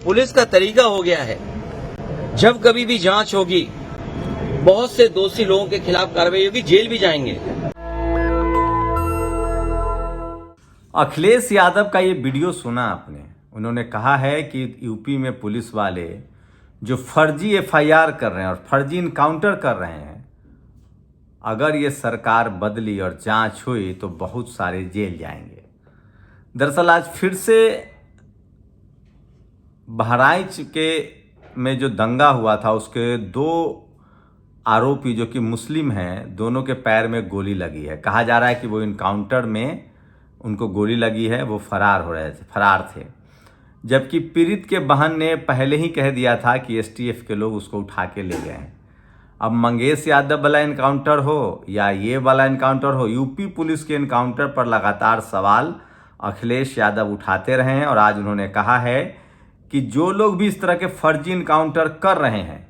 Police का तरीका हो गया है, जब कभी भी जांच होगी बहुत से दोषी लोगों के खिलाफ कार्रवाई होगी, जेल भी जाएंगे। अखिलेश यादव का ये वीडियो सुना आपने। उन्होंने कहा है कि यूपी में पुलिस वाले जो फर्जी एफआईआर कर रहे हैं और फर्जी इनकाउंटर कर रहे हैं, अगर ये सरकार बदली और जांच हुई तो बहुत सारे जेल जाएंगे। दरअसल आज फिर से बहराइच के में जो दंगा हुआ था, उसके दो आरोपी जो कि मुस्लिम हैं, दोनों के पैर में गोली लगी है। कहा जा रहा है कि वो इनकाउंटर में उनको गोली लगी है, वो फरार थे। जबकि पीड़ित के बहन ने पहले ही कह दिया था कि एसटीएफ के लोग उसको उठा के ले गए हैं। अब मंगेश यादव वाला इनकाउंटर हो या ये वाला इनकाउंटर हो, यूपी पुलिस के इनकाउंटर पर लगातार सवाल अखिलेश यादव उठाते रहे हैं। और आज उन्होंने कहा है कि जो लोग भी इस तरह के फर्जी इनकाउंटर कर रहे हैं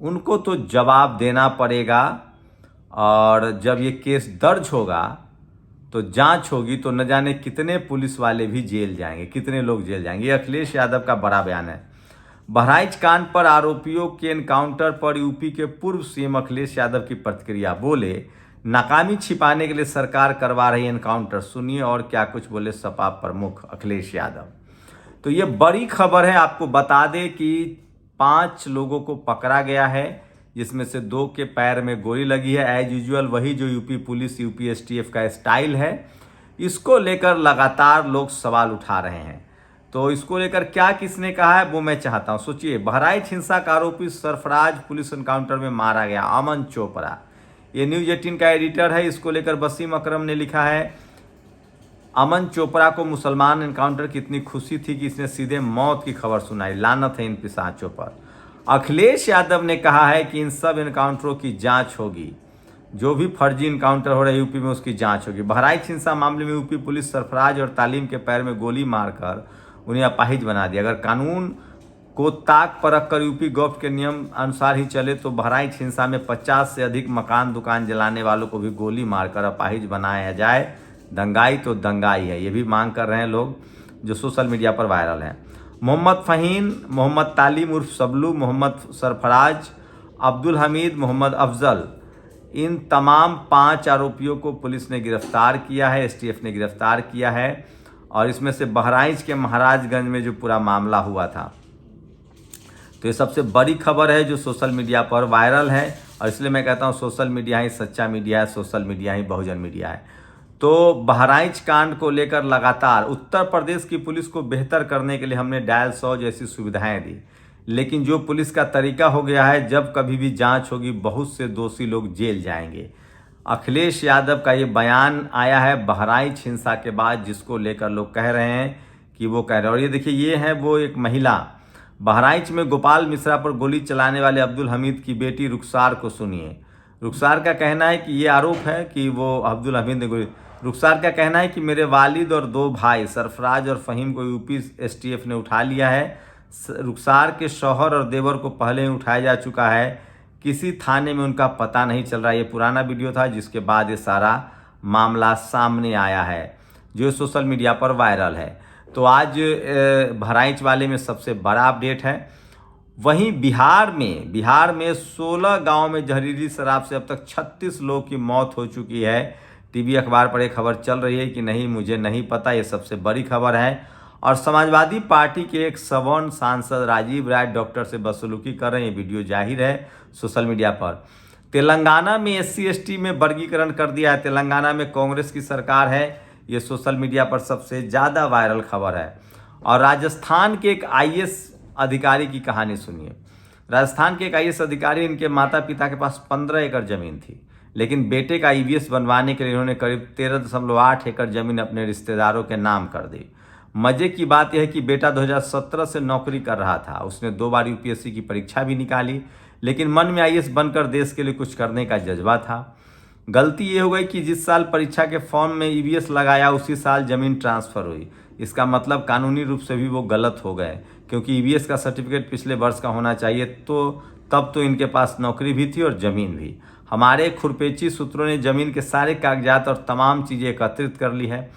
उनको तो जवाब देना पड़ेगा, और जब ये केस दर्ज होगा तो जांच होगी तो न जाने कितने पुलिस वाले भी जेल जाएंगे, कितने लोग जेल जाएंगे। ये अखिलेश यादव का बड़ा बयान है। बहराइच कांड पर आरोपियों के एनकाउंटर पर यूपी के पूर्व सीएम अखिलेश यादव की प्रतिक्रिया। बोले, नाकामी छिपाने के लिए सरकार करवा रही एनकाउंटर। सुनिए और क्या कुछ बोले सपा प्रमुख अखिलेश यादव। तो ये बड़ी खबर है। आपको बता दें कि 5 लोगों को पकड़ा गया है, जिसमें से 2 के पैर में गोली लगी है। एज यूजुअल वही जो यूपी पुलिस, यूपी एसटीएफ का स्टाइल है। इसको लेकर लगातार लोग सवाल उठा रहे हैं। तो इसको लेकर क्या किसने कहा है वो मैं चाहता हूं। सोचिए, बहराइच हिंसा का आरोपी सरफराज पुलिस एनकाउंटर में मारा गया। अमन चोपड़ा, ये न्यूज 18 का एडिटर है। इसको लेकर वसीम अकरम ने लिखा है, अमन चोपड़ा को मुसलमान एनकाउंटर की इतनी खुशी थी कि इसने सीधे मौत की खबर सुनाई। लानत है इन पिशाचों पर। अखिलेश यादव ने कहा है कि इन सब एनकाउंटरों की जांच होगी, जो भी फर्जी इनकाउंटर हो रहे हैं यूपी में उसकी जांच होगी। बहराइच हिंसा मामले में यूपी पुलिस सरफराज और तालीम के पैर में गोली मारकर उन्हें अपाहिज बना दिया। अगर कानून को ताक पर रखकर यूपी गवर्नमेंट के नियम अनुसार ही चले तो बहराइच हिंसा में 50 से अधिक मकान दुकान जलाने वालों को भी गोली मारकर अपाहिज बनाया जाए। दंगाई तो दंगाई है, ये भी मांग कर रहे हैं लोग, जो सोशल मीडिया पर वायरल है। मोहम्मद फ़हीम, मोहम्मद तालीम उर्फ सबलू, मोहम्मद सरफराज, अब्दुल हमीद, मोहम्मद अफजल, इन तमाम 5 आरोपियों को पुलिस ने गिरफ्तार किया है, एसटीएफ ने गिरफ्तार किया है। और इसमें से बहराइच के महाराजगंज में जो पूरा मामला हुआ था, तो ये सबसे बड़ी खबर है जो सोशल मीडिया पर वायरल है। और इसलिए मैं कहता हूँ सोशल मीडिया ही सच्चा मीडिया है, सोशल मीडिया ही बहुजन मीडिया है। तो बहराइच कांड को लेकर लगातार उत्तर प्रदेश की पुलिस को बेहतर करने के लिए हमने डायल 100 जैसी सुविधाएं दी, लेकिन जो पुलिस का तरीका हो गया है, जब कभी भी जांच होगी बहुत से दोषी लोग जेल जाएंगे। अखिलेश यादव का ये बयान आया है बहराइच हिंसा के बाद, जिसको लेकर लोग कह रहे हैं कि वो कह रहे हैं। और ये देखिए, ये है वो एक महिला। बहराइच में गोपाल मिश्रा पर गोली चलाने वाले अब्दुल हमीद की बेटी रुखसार को सुनिए। रुखसार का कहना है कि ये आरोप है कि वो अब्दुल हमीद ने गोली। रुखसार का कहना है कि मेरे वालिद और 2 भाई सरफराज और फ़हीम को यूपी एसटीएफ ने उठा लिया है। रुखसार के शौहर और देवर को पहले ही उठाया जा चुका है, किसी थाने में उनका पता नहीं चल रहा। ये पुराना वीडियो था जिसके बाद ये सारा मामला सामने आया है, जो सोशल मीडिया पर वायरल है। तो आज बहराइच वाले में सबसे बड़ा अपडेट है। वहीं बिहार में 16 गांव में जहरीली शराब से अब तक 36 लोगों की मौत हो चुकी है। टीवी अखबार पर एक खबर चल रही है कि नहीं, मुझे नहीं पता, ये सबसे बड़ी खबर है। और समाजवादी पार्टी के एक सवर्ण सांसद राजीव राय डॉक्टर से बदसलूकी कर रहे हैं। ये वीडियो जाहिर है सोशल मीडिया पर। तेलंगाना में एससी एसटी में वर्गीकरण कर दिया है। तेलंगाना में कांग्रेस की सरकार है। ये सोशल मीडिया पर सबसे ज़्यादा वायरल खबर है। और राजस्थान के एक आईएएस अधिकारी की कहानी सुनिए। राजस्थान के एक आईएएस अधिकारी, इनके माता पिता के पास 15 एकड़ ज़मीन थी, लेकिन बेटे का ईवीएस बनवाने के लिए इन्होंने करीब 13.8 एकड़ ज़मीन अपने रिश्तेदारों के नाम कर दी। मजे की बात यह है कि बेटा 2017 से नौकरी कर रहा था। उसने 2 बार यूपीएससी की परीक्षा भी निकाली, लेकिन मन में आईएएस बनकर देश के लिए कुछ करने का जज्बा था। गलती ये हो गई कि जिस साल परीक्षा के फॉर्म में ईवीएस लगाया उसी साल ज़मीन ट्रांसफ़र हुई। इसका मतलब कानूनी रूप से भी वो गलत हो गए, क्योंकि ईवीएस का सर्टिफिकेट पिछले वर्ष का होना चाहिए। तो तब तो इनके पास नौकरी भी थी और ज़मीन भी। हमारे खुरपेची सूत्रों ने ज़मीन के सारे कागजात और तमाम चीज़ें एकत्रित कर ली है।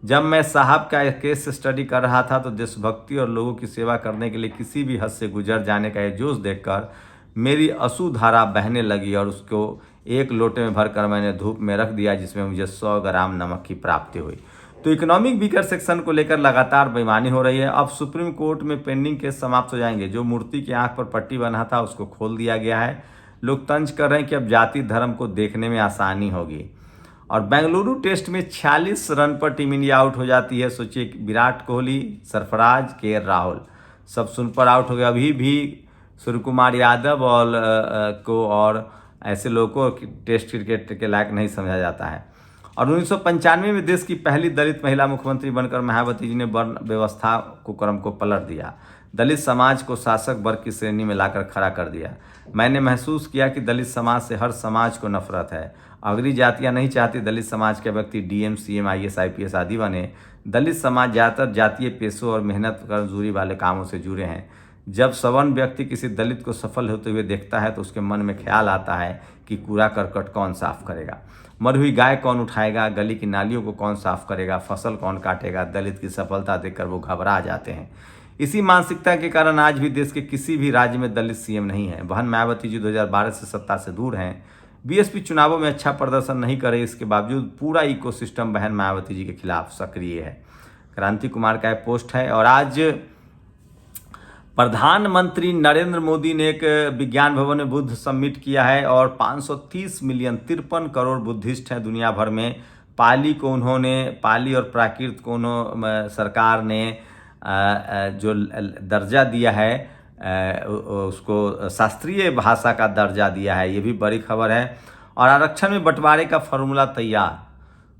जब मैं साहब का केस स्टडी कर रहा था तो देशभक्ति और लोगों की सेवा करने के लिए किसी भी हद से गुजर जाने का ये जोश देखकर मेरी अश्रुधारा बहने लगी और उसको एक लोटे में भरकर मैंने धूप में रख दिया, जिसमें मुझे 100 ग्राम नमक की प्राप्ति हुई। तो इकोनॉमिक वीकर सेक्शन को लेकर लगातार बेईमानी हो रही है। अब सुप्रीम कोर्ट में पेंडिंग केस समाप्त हो जाएंगे। जो मूर्ति की आंख पर पट्टी बना था उसको खोल दिया गया है। लोग तंज कर रहे हैं कि अब जाति धर्म को देखने में आसानी होगी। और बेंगलुरु टेस्ट में 46 रन पर टीम इंडिया आउट हो जाती है। सोचिए, विराट कोहली, सरफराज, के राहुल सब सुन पर आउट हो गए। अभी भी सूर्य कुमार यादव और ऐसे लोगों को टेस्ट क्रिकेट के लायक नहीं समझा जाता है। और 1995 में देश की पहली दलित महिला मुख्यमंत्री बनकर मायावती जी ने वर्ण व्यवस्था कुकर्म को पलट दिया। दलित समाज को शासक वर्ग की श्रेणी में लाकर खड़ा कर दिया। मैंने महसूस किया कि दलित समाज से हर समाज को नफरत है। अगली जातियां नहीं चाहती दलित समाज के व्यक्ति डीएम, सीएम, आईएएस, आईपीएस आदि बने। दलित समाज ज़्यादातर जातीय पेशों और मेहनत कर मजदूरी वाले कामों से जुड़े हैं। जब सवर्ण व्यक्ति किसी दलित को सफल होते हुए देखता है तो उसके मन में ख्याल आता है कि कूड़ा करकट कौन साफ करेगा, मरी हुई गाय कौन उठाएगा, गली की नालियों को कौन साफ करेगा, फसल कौन काटेगा। दलित की सफलता देखकर वो घबरा जाते हैं। इसी मानसिकता के कारण आज भी देश के किसी भी राज्य में दलित सीएम नहीं है। बहन मायावती जी 2012 से सत्ता से दूर हैं। बीएसपी चुनावों में अच्छा प्रदर्शन नहीं करे, इसके बावजूद पूरा इकोसिस्टम बहन मायावती जी के खिलाफ सक्रिय है। क्रांति कुमार का एक पोस्ट है। और आज प्रधानमंत्री नरेंद्र मोदी ने एक विज्ञान भवन में बुद्ध समिट किया है और 530 मिलियन 53 करोड़ बुद्धिस्ट हैं दुनिया भर में। पाली और प्राकृत को सरकार ने जो दर्जा दिया है उसको शास्त्रीय भाषा का दर्जा दिया है, ये भी बड़ी खबर है। और आरक्षण में बंटवारे का फॉर्मूला तैयार।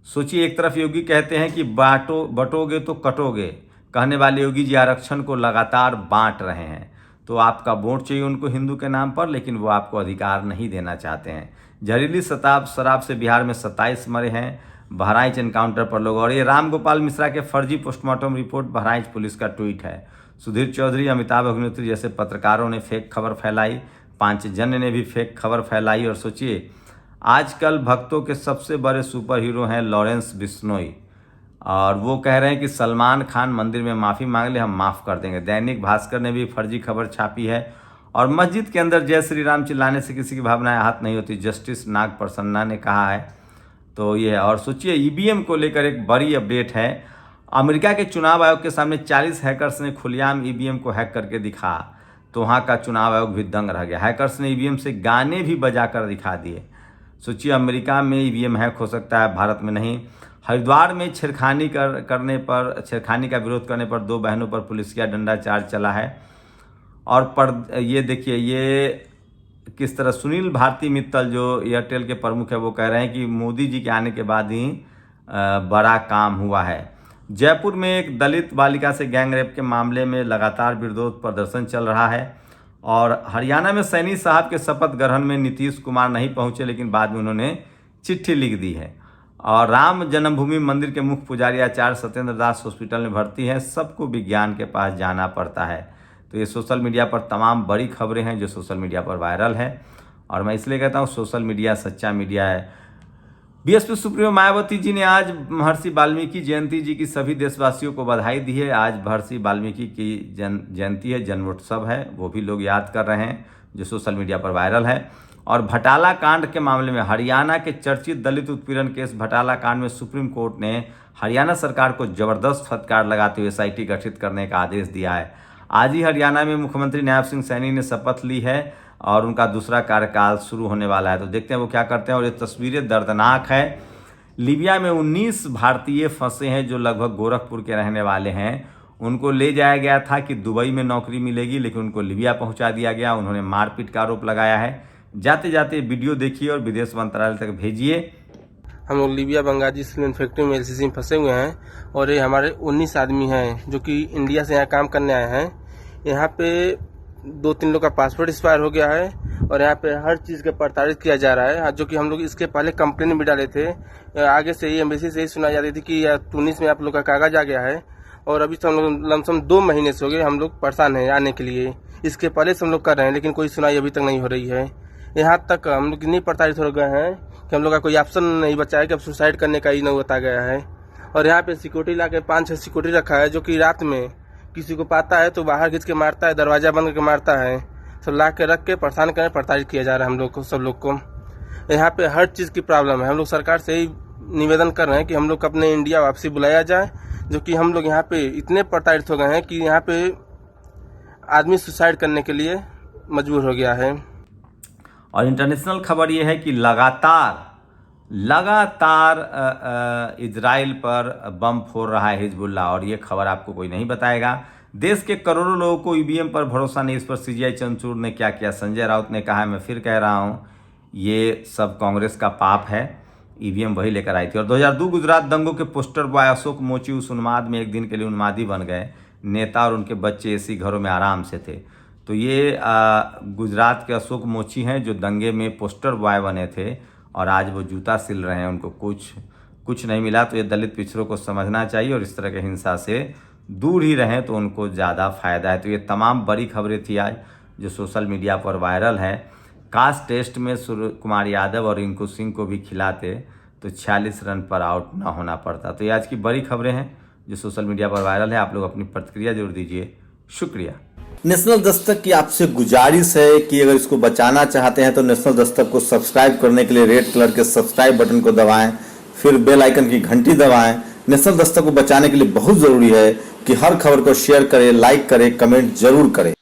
सोचिए, एक तरफ योगी कहते हैं कि बटोगे तो कटोगे, कहने वाले योगी जी आरक्षण को लगातार बांट रहे हैं। तो आपका वोट चाहिए उनको हिंदू के नाम पर, लेकिन वो आपको अधिकार नहीं देना चाहते हैं। जहरीली शराब से बिहार में 27 मरे हैं। बहराइच एनकाउंटर पर लोग। और ये राम गोपाल मिश्रा के फर्जी पोस्टमार्टम रिपोर्ट बहराइच पुलिस का ट्वीट है। सुधीर चौधरी, अमिताभ अग्निहोत्री जैसे पत्रकारों ने फेक खबर फैलाई। पांचजन्य ने भी फेक खबर फैलाई। और सोचिए, आजकल भक्तों के सबसे बड़े सुपर हीरो हैं लॉरेंस बिश्नोई, और वो कह रहे हैं कि सलमान खान मंदिर में माफ़ी मांग ले, हम माफ़ कर देंगे। दैनिक भास्कर ने भी फर्जी खबर छापी है। और मस्जिद के अंदर जय श्री राम चिल्लाने से किसी की भावनाएं आहत नहीं होती, जस्टिस नाग प्रसन्ना ने कहा है। तो ये है। और सोचिए, ईवीएम को लेकर एक बड़ी अपडेट है। अमेरिका के चुनाव आयोग के सामने 40 हैकर्स ने खुलेआम ईवीएम को हैक करके दिखा, तो वहाँ का चुनाव आयोग भी दंग रह गया। हैकर्स ने ईवीएम से गाने भी बजा कर दिखा दिए। सोचिए, अमेरिका में ईवीएम हैक हो सकता है, भारत में नहीं। हरिद्वार में छेड़खानी का विरोध करने पर 2 बहनों पर पुलिसिया डंडा चार्ज चला है। और ये देखिए, ये किस तरह सुनील भारती मित्तल जो एयरटेल के प्रमुख है वो कह रहे हैं कि मोदी जी के आने के बाद ही बड़ा काम हुआ है। जयपुर में एक दलित बालिका से गैंग रेप के मामले में लगातार विरोध प्रदर्शन चल रहा है। और हरियाणा में सैनी साहब के शपथ ग्रहण में नीतीश कुमार नहीं पहुंचे, लेकिन बाद में उन्होंने चिट्ठी लिख दी है। और राम जन्मभूमि मंदिर के मुख्य पुजारी आचार्य सत्येंद्र दास हॉस्पिटल में भर्ती है। सबको विज्ञान के पास जाना पड़ता है। तो ये सोशल मीडिया पर तमाम बड़ी खबरें हैं जो सोशल मीडिया पर वायरल है। और मैं इसलिए कहता हूँ सोशल मीडिया सच्चा मीडिया है। बीएसपी सुप्रीमो मायावती जी ने आज महर्षि वाल्मीकि जयंती जी की सभी देशवासियों को बधाई दी है। आज महर्षि वाल्मीकि की जयंती है, जन्मोत्सव है, वो भी लोग याद कर रहे हैं जो सोशल मीडिया पर वायरल है। और भटाला कांड के मामले में हरियाणा के चर्चित दलित उत्पीड़न केस भटाला कांड में सुप्रीम कोर्ट ने हरियाणा सरकार को जबरदस्त फटकार लगाते हुए एसआईटी गठित करने का आदेश दिया है। आज ही हरियाणा में मुख्यमंत्री नायब सिंह सैनी ने शपथ ली है और उनका दूसरा कार्यकाल शुरू होने वाला है। तो देखते हैं वो क्या करते हैं। और ये तस्वीरें दर्दनाक है। लीबिया में 19 भारतीय फंसे हैं जो लगभग गोरखपुर के रहने वाले हैं। उनको ले जाया गया था कि दुबई में नौकरी मिलेगी, लेकिन उनको लीबिया पहुंचा दिया गया। उन्होंने मारपीट का आरोप लगाया है। जाते जाते वीडियो देखिए और विदेश मंत्रालय तक भेजिए। हम लोग लीबिया बंगाजी सीमेंट फैक्ट्री में एलसीसी में फंसे हुए हैं और ये हमारे 19 आदमी हैं जो कि इंडिया से यहाँ काम करने आए हैं। यहाँ पे 2-3 लोग का पासपोर्ट एक्सपायर हो गया है और यहाँ पे हर चीज़ का प्रताड़ित किया जा रहा है, जो कि हम लोग इसके पहले कंप्लेन भी डाले थे। आगे से ही एम्बेसी से ही सुनाई जाती थी कि तुनिस में आप लोग का कागज आ गया है और अभी से हम लोग लमसम 2 महीने से हो गए हम लोग परेशान हैं आने के लिए। इसके पहले से हम लोग कर रहे हैं लेकिन कोई सुनाई अभी तक नहीं हो रही है। यहाँ तक हम लोग इतनी प्रताड़ित हो गए हैं कि हम लोग का कोई ऑप्शन नहीं बचा है कि अब सुसाइड करने का ही नहीं बता गया है। और यहाँ पे सिक्योरिटी ला के 5-6 सिक्योरिटी रखा है, जो कि रात में किसी को पाता है तो बाहर खींच के मारता है, दरवाजा बंद करके मारता है। सब ला के रख के परेशान करें, प्रताड़ित किया जा रहा है हम लोग को, सब लोग को। यहाँ पे हर चीज़ की प्रॉब्लम है। हम लोग सरकार से ही निवेदन कर रहे हैं कि हम लोग को अपने इंडिया वापसी बुलाया जाए, जो कि हम लोग यहाँ पे इतने प्रताड़ित हो गए हैं कि यहाँ पे आदमी सुसाइड करने के लिए मजबूर हो गया है। और इंटरनेशनल खबर ये है कि लगातार इजराइल पर बम फोड़ रहा है हिजबुल्लाह, और ये खबर आपको कोई नहीं बताएगा। देश के करोड़ों लोगों को ईवीएम पर भरोसा नहीं, इस पर सीजीआई चंद्रचूड़ ने क्या किया। संजय राउत ने कहा, मैं फिर कह रहा हूं, ये सब कांग्रेस का पाप है, ईवीएम वही लेकर आई थी। और 2002 गुजरात दंगों के पोस्टर बॉय अशोक मोची उस उन्माद में एक दिन के लिए उन्मादी बन गए। नेता और उनके बच्चे एसी घरों में आराम से थे। तो ये गुजरात के अशोक मोची हैं जो दंगे में पोस्टर बॉय बने थे, और आज वो जूता सिल रहे हैं, उनको कुछ नहीं मिला। तो ये दलित पिछड़ों को समझना चाहिए और इस तरह के हिंसा से दूर ही रहें तो उनको ज़्यादा फायदा है। तो ये तमाम बड़ी खबरें थी आज जो सोशल मीडिया पर वायरल है। कास्ट टेस्ट में सूर्य कुमार यादव और रिंकू सिंह को भी खिलाते तो 46 रन पर आउट ना होना पड़ता। तो ये आज की बड़ी खबरें हैं जो सोशल मीडिया पर वायरल है। आप लोग अपनी प्रतिक्रिया जरूर दीजिए। शुक्रिया। नेशनल दस्तक की आपसे गुजारिश है कि अगर इसको बचाना चाहते हैं तो नेशनल दस्तक को सब्सक्राइब करने के लिए रेड कलर के सब्सक्राइब बटन को दबाएं, फिर बेल आइकन की घंटी दबाएं। नेशनल दस्तक को बचाने के लिए बहुत जरूरी है कि हर खबर को शेयर करें, लाइक करें, कमेंट जरूर करें।